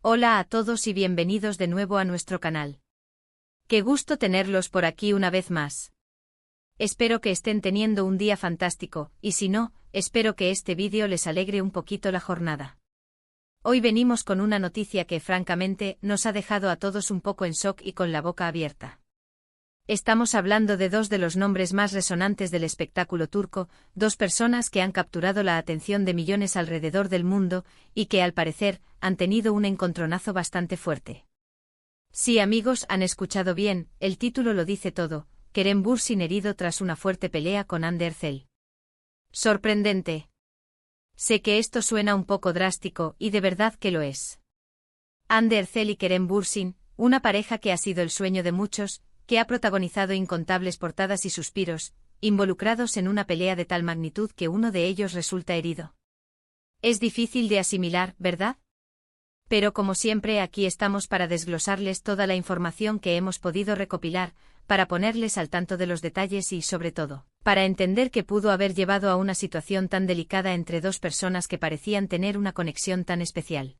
Hola a todos y bienvenidos de nuevo a nuestro canal. Qué gusto tenerlos por aquí una vez más. Espero que estén teniendo un día fantástico, y si no, espero que este vídeo les alegre un poquito la jornada. Hoy venimos con una noticia que francamente nos ha dejado a todos un poco en shock y con la boca abierta. Estamos hablando de dos de los nombres más resonantes del espectáculo turco, dos personas que han capturado la atención de millones alrededor del mundo y que, al parecer, han tenido un encontronazo bastante fuerte. Sí, amigos, han escuchado bien, el título lo dice todo: Kerem Bürsin herido tras una fuerte pelea con Hande Erçel. Sorprendente. Sé que esto suena un poco drástico, y de verdad que lo es. Hande Erçel y Kerem Bürsin, una pareja que ha sido el sueño de muchos, que ha protagonizado incontables portadas y suspiros, involucrados en una pelea de tal magnitud que uno de ellos resulta herido. Es difícil de asimilar, ¿verdad? Pero como siempre, aquí estamos para desglosarles toda la información que hemos podido recopilar, para ponerles al tanto de los detalles y, sobre todo, para entender qué pudo haber llevado a una situación tan delicada entre dos personas que parecían tener una conexión tan especial.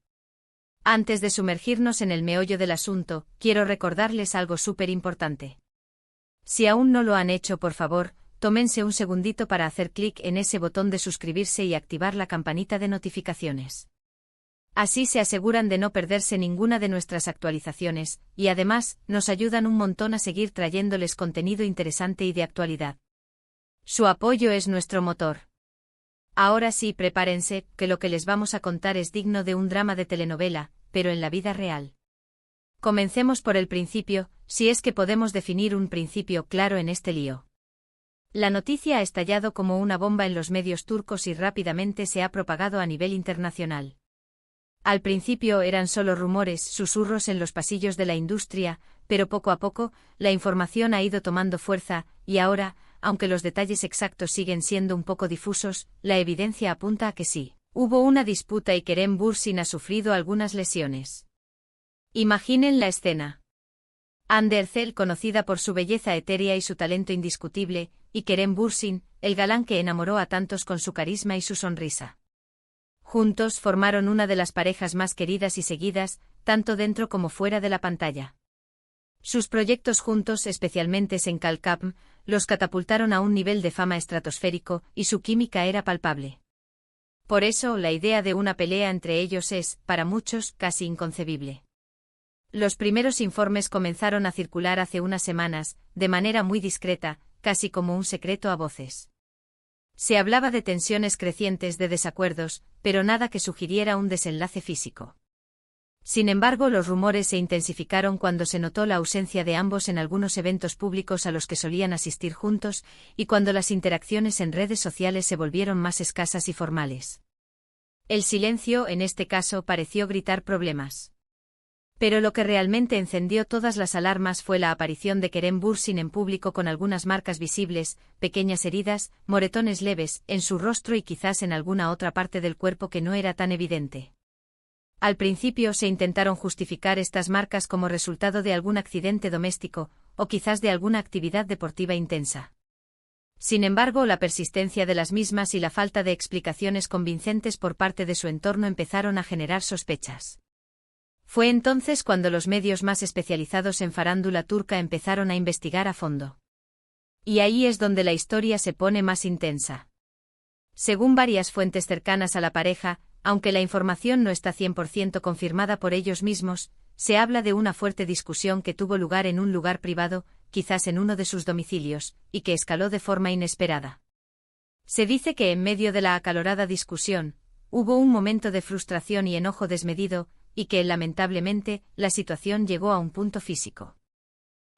Antes de sumergirnos en el meollo del asunto, quiero recordarles algo súper importante. Si aún no lo han hecho, por favor, tómense un segundito para hacer clic en ese botón de suscribirse y activar la campanita de notificaciones. Así se aseguran de no perderse ninguna de nuestras actualizaciones, y además, nos ayudan un montón a seguir trayéndoles contenido interesante y de actualidad. Su apoyo es nuestro motor. Ahora sí, prepárense, que lo que les vamos a contar es digno de un drama de telenovela, pero en la vida real. Comencemos por el principio, si es que podemos definir un principio claro en este lío. La noticia ha estallado como una bomba en los medios turcos y rápidamente se ha propagado a nivel internacional. Al principio eran solo rumores, susurros en los pasillos de la industria, pero poco a poco, la información ha ido tomando fuerza, y ahora, aunque los detalles exactos siguen siendo un poco difusos, la evidencia apunta a que sí. Hubo una disputa y Kerem Bürsin ha sufrido algunas lesiones. Imaginen la escena. Hande Erçel, conocida por su belleza etérea y su talento indiscutible, y Kerem Bürsin, el galán que enamoró a tantos con su carisma y su sonrisa. Juntos formaron una de las parejas más queridas y seguidas, tanto dentro como fuera de la pantalla. Sus proyectos juntos, especialmente en Kalkapm, los catapultaron a un nivel de fama estratosférico, y su química era palpable. Por eso, la idea de una pelea entre ellos es, para muchos, casi inconcebible. Los primeros informes comenzaron a circular hace unas semanas, de manera muy discreta, casi como un secreto a voces. Se hablaba de tensiones crecientes, de desacuerdos, pero nada que sugiriera un desenlace físico. Sin embargo, los rumores se intensificaron cuando se notó la ausencia de ambos en algunos eventos públicos a los que solían asistir juntos, y cuando las interacciones en redes sociales se volvieron más escasas y formales. El silencio, en este caso, pareció gritar problemas. Pero lo que realmente encendió todas las alarmas fue la aparición de Kerem Bürsin en público con algunas marcas visibles, pequeñas heridas, moretones leves, en su rostro y quizás en alguna otra parte del cuerpo que no era tan evidente. Al principio se intentaron justificar estas marcas como resultado de algún accidente doméstico, o quizás de alguna actividad deportiva intensa. Sin embargo, la persistencia de las mismas y la falta de explicaciones convincentes por parte de su entorno empezaron a generar sospechas. Fue entonces cuando los medios más especializados en farándula turca empezaron a investigar a fondo. Y ahí es donde la historia se pone más intensa. Según varias fuentes cercanas a la pareja, aunque la información no está 100% confirmada por ellos mismos, se habla de una fuerte discusión que tuvo lugar en un lugar privado, quizás en uno de sus domicilios, y que escaló de forma inesperada. Se dice que en medio de la acalorada discusión, hubo un momento de frustración y enojo desmedido, y que, lamentablemente, la situación llegó a un punto físico.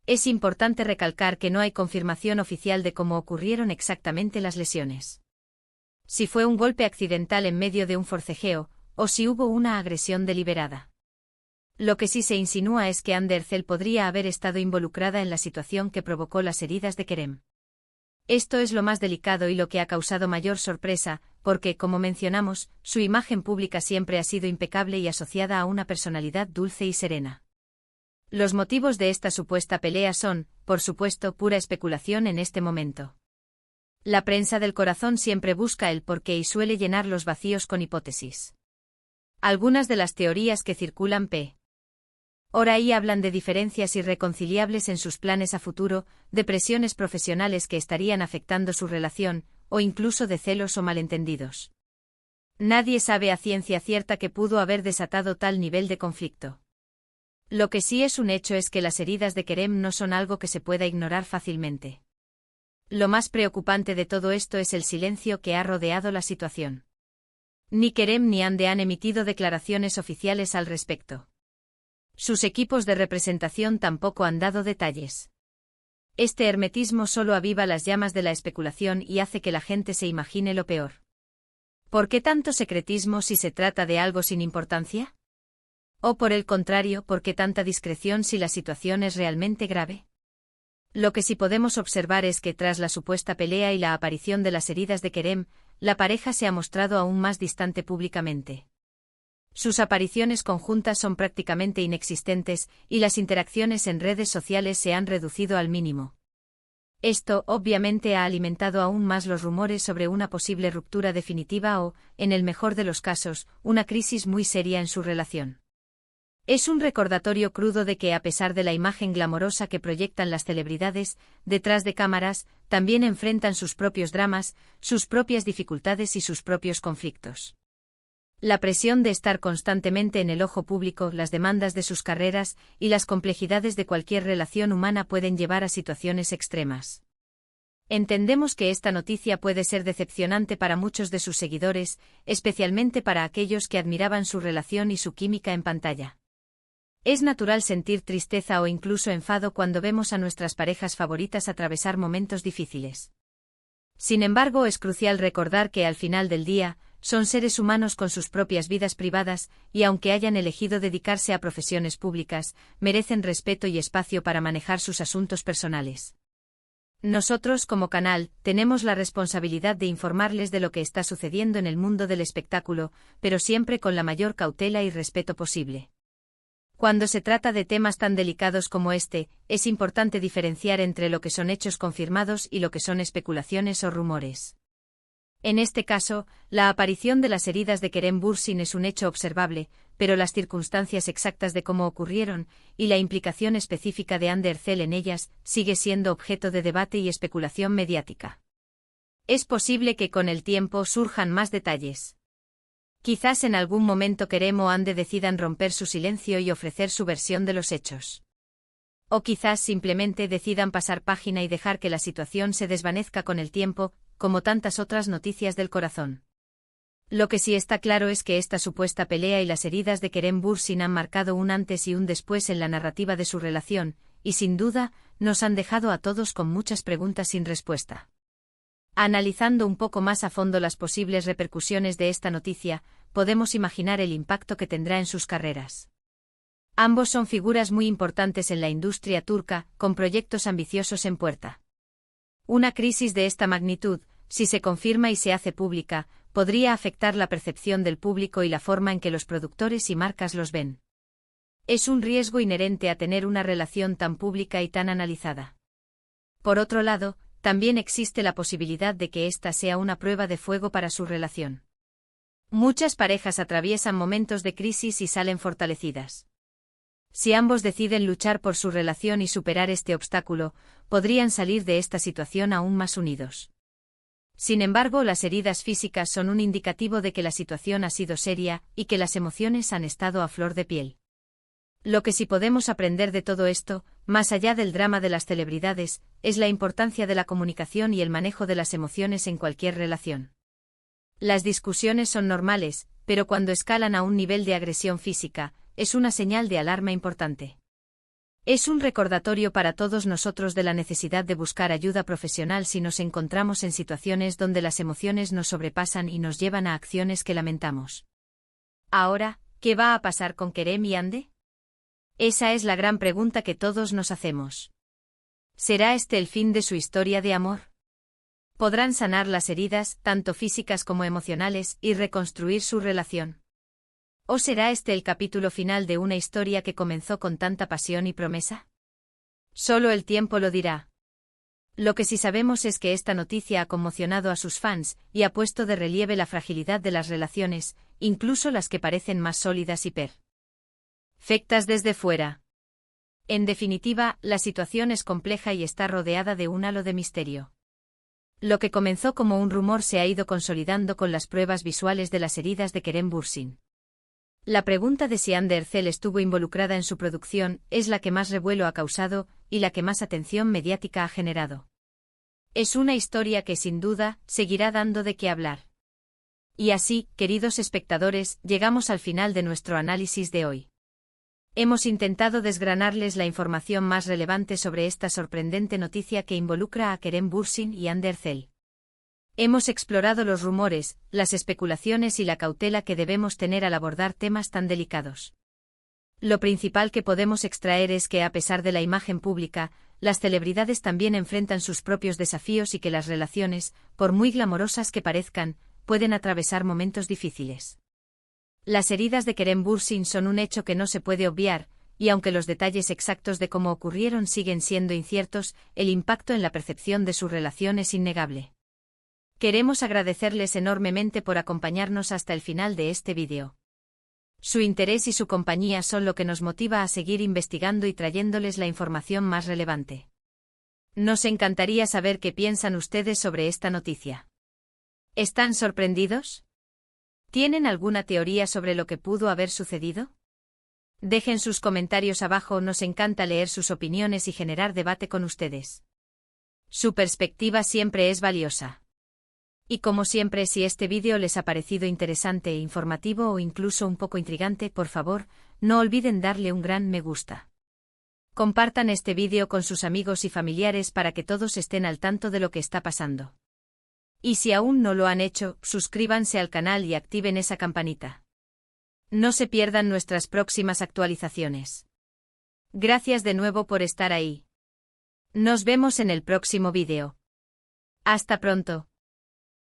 Es importante recalcar que no hay confirmación oficial de cómo ocurrieron exactamente las lesiones. Si fue un golpe accidental en medio de un forcejeo, o si hubo una agresión deliberada. Lo que sí se insinúa es que Hande Erçel podría haber estado involucrada en la situación que provocó las heridas de Kerem. Esto es lo más delicado y lo que ha causado mayor sorpresa, porque, como mencionamos, su imagen pública siempre ha sido impecable y asociada a una personalidad dulce y serena. Los motivos de esta supuesta pelea son, por supuesto, pura especulación en este momento. La prensa del corazón siempre busca el porqué y suele llenar los vacíos con hipótesis. Algunas de las teorías que circulan ahora ahí hablan de diferencias irreconciliables en sus planes a futuro, de presiones profesionales que estarían afectando su relación, o incluso de celos o malentendidos. Nadie sabe a ciencia cierta qué pudo haber desatado tal nivel de conflicto. Lo que sí es un hecho es que las heridas de Kerem no son algo que se pueda ignorar fácilmente. Lo más preocupante de todo esto es el silencio que ha rodeado la situación. Ni Kerem ni Hande han emitido declaraciones oficiales al respecto. Sus equipos de representación tampoco han dado detalles. Este hermetismo solo aviva las llamas de la especulación y hace que la gente se imagine lo peor. ¿Por qué tanto secretismo si se trata de algo sin importancia? ¿O por el contrario, por qué tanta discreción si la situación es realmente grave? Lo que sí podemos observar es que tras la supuesta pelea y la aparición de las heridas de Kerem, la pareja se ha mostrado aún más distante públicamente. Sus apariciones conjuntas son prácticamente inexistentes y las interacciones en redes sociales se han reducido al mínimo. Esto, obviamente, ha alimentado aún más los rumores sobre una posible ruptura definitiva o, en el mejor de los casos, una crisis muy seria en su relación. Es un recordatorio crudo de que, a pesar de la imagen glamorosa que proyectan las celebridades, detrás de cámaras, también enfrentan sus propios dramas, sus propias dificultades y sus propios conflictos. La presión de estar constantemente en el ojo público, las demandas de sus carreras y las complejidades de cualquier relación humana pueden llevar a situaciones extremas. Entendemos que esta noticia puede ser decepcionante para muchos de sus seguidores, especialmente para aquellos que admiraban su relación y su química en pantalla. Es natural sentir tristeza o incluso enfado cuando vemos a nuestras parejas favoritas atravesar momentos difíciles. Sin embargo, es crucial recordar que al final del día, son seres humanos con sus propias vidas privadas, y aunque hayan elegido dedicarse a profesiones públicas, merecen respeto y espacio para manejar sus asuntos personales. Nosotros, como canal, tenemos la responsabilidad de informarles de lo que está sucediendo en el mundo del espectáculo, pero siempre con la mayor cautela y respeto posible. Cuando se trata de temas tan delicados como este, es importante diferenciar entre lo que son hechos confirmados y lo que son especulaciones o rumores. En este caso, la aparición de las heridas de Kerem Bürsin es un hecho observable, pero las circunstancias exactas de cómo ocurrieron, y la implicación específica de Hande Erçel en ellas, sigue siendo objeto de debate y especulación mediática. Es posible que con el tiempo surjan más detalles. Quizás en algún momento Kerem o Hande decidan romper su silencio y ofrecer su versión de los hechos. O quizás simplemente decidan pasar página y dejar que la situación se desvanezca con el tiempo, como tantas otras noticias del corazón. Lo que sí está claro es que esta supuesta pelea y las heridas de Kerem Bürsin han marcado un antes y un después en la narrativa de su relación, y sin duda, nos han dejado a todos con muchas preguntas sin respuesta. Analizando un poco más a fondo las posibles repercusiones de esta noticia, podemos imaginar el impacto que tendrá en sus carreras. Ambos son figuras muy importantes en la industria turca, con proyectos ambiciosos en puerta. Una crisis de esta magnitud, si se confirma y se hace pública, podría afectar la percepción del público y la forma en que los productores y marcas los ven. Es un riesgo inherente a tener una relación tan pública y tan analizada. Por otro lado, también existe la posibilidad de que esta sea una prueba de fuego para su relación. Muchas parejas atraviesan momentos de crisis y salen fortalecidas. Si ambos deciden luchar por su relación y superar este obstáculo, podrían salir de esta situación aún más unidos. Sin embargo, las heridas físicas son un indicativo de que la situación ha sido seria y que las emociones han estado a flor de piel. Lo que sí podemos aprender de todo esto, más allá del drama de las celebridades, es la importancia de la comunicación y el manejo de las emociones en cualquier relación. Las discusiones son normales, pero cuando escalan a un nivel de agresión física, es una señal de alarma importante. Es un recordatorio para todos nosotros de la necesidad de buscar ayuda profesional si nos encontramos en situaciones donde las emociones nos sobrepasan y nos llevan a acciones que lamentamos. Ahora, ¿qué va a pasar con Kerem y Hande? Esa es la gran pregunta que todos nos hacemos. ¿Será este el fin de su historia de amor? ¿Podrán sanar las heridas, tanto físicas como emocionales, y reconstruir su relación? ¿O será este el capítulo final de una historia que comenzó con tanta pasión y promesa? Solo el tiempo lo dirá. Lo que sí sabemos es que esta noticia ha conmocionado a sus fans y ha puesto de relieve la fragilidad de las relaciones, incluso las que parecen más sólidas y perfectas desde fuera. En definitiva, la situación es compleja y está rodeada de un halo de misterio. Lo que comenzó como un rumor se ha ido consolidando con las pruebas visuales de las heridas de Kerem Bürsin. La pregunta de si Ander Cell estuvo involucrada en su producción es la que más revuelo ha causado y la que más atención mediática ha generado. Es una historia que sin duda seguirá dando de qué hablar. Y así, queridos espectadores, llegamos al final de nuestro análisis de hoy. Hemos intentado desgranarles la información más relevante sobre esta sorprendente noticia que involucra a Kerem Bürsin y Ander Cell. Hemos explorado los rumores, las especulaciones y la cautela que debemos tener al abordar temas tan delicados. Lo principal que podemos extraer es que, a pesar de la imagen pública, las celebridades también enfrentan sus propios desafíos y que las relaciones, por muy glamorosas que parezcan, pueden atravesar momentos difíciles. Las heridas de Kerem Bürsin son un hecho que no se puede obviar, y aunque los detalles exactos de cómo ocurrieron siguen siendo inciertos, el impacto en la percepción de su relación es innegable. Queremos agradecerles enormemente por acompañarnos hasta el final de este vídeo. Su interés y su compañía son lo que nos motiva a seguir investigando y trayéndoles la información más relevante. Nos encantaría saber qué piensan ustedes sobre esta noticia. ¿Están sorprendidos? ¿Tienen alguna teoría sobre lo que pudo haber sucedido? Dejen sus comentarios abajo, nos encanta leer sus opiniones y generar debate con ustedes. Su perspectiva siempre es valiosa. Y como siempre, si este vídeo les ha parecido interesante e informativo o incluso un poco intrigante, por favor, no olviden darle un gran me gusta. Compartan este vídeo con sus amigos y familiares para que todos estén al tanto de lo que está pasando. Y si aún no lo han hecho, suscríbanse al canal y activen esa campanita. No se pierdan nuestras próximas actualizaciones. Gracias de nuevo por estar ahí. Nos vemos en el próximo vídeo. Hasta pronto.